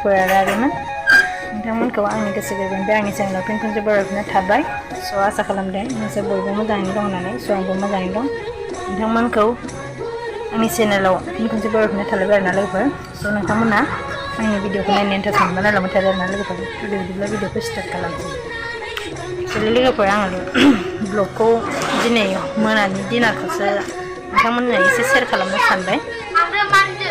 लोगोफोर आरोमोन नोंथांमोनखौ आंनि गोसो गोरबोनिफ्राय आंनि चेनेलाव फिन खनसे बरायफिननाय थाबाय स' आसा खालामदों नोंसोर बयबो मोजाङैनो दं होननानै स' आंबो मोजाङैनो दं नोंथांमोनखौ आंनि चेनेलाव फिन खनसे बरायफिननाय थालायबाय आरोना लोगोफोर स' नोंथांमोना आंनि भिडिअखौ नायनो इन्टारेस्ट मोनबा नायलांबाय थादो आरोना लोगोफोर बिदिब्ला भिडिअखौ स्टार्ट खालामसै एक्सुवेलि लोगोफोर आङो ब्लगखौ दिनै मोनानि डिनारखौसो नोंथांमोननो एसे शेयार खालामनो सानबाय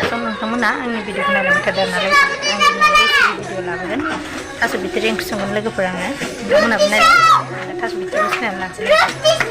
स' नोंथांमोना आंनि भिडिअखौ नायलांबाय थादो आरोना लोगोफोर आं दिनै रेसिपि भिडिअ लाबोगोन थास' बिथोरि ओंख्रि संगोन लोगोफोर आङो नोंथांमोनाबो नायलांदो थास' बिथोरिखौ सिनायनानै लानोसै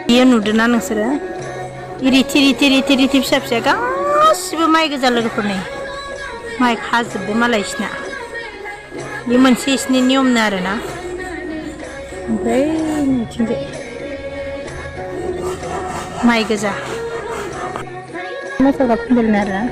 बियो नुदोंना नोंसोरो इरि थिरि थिरि थिरि फिसा फिसा गासिबो माइ गोजा लोगोफोरनि माइ खाजोबदो मालाय इसिना बे मोनसे इसिनि नियमनो आरोना ओमफ्राय नैथिंजाय माइ गोजा मस्ला फुंबोलनो आरोना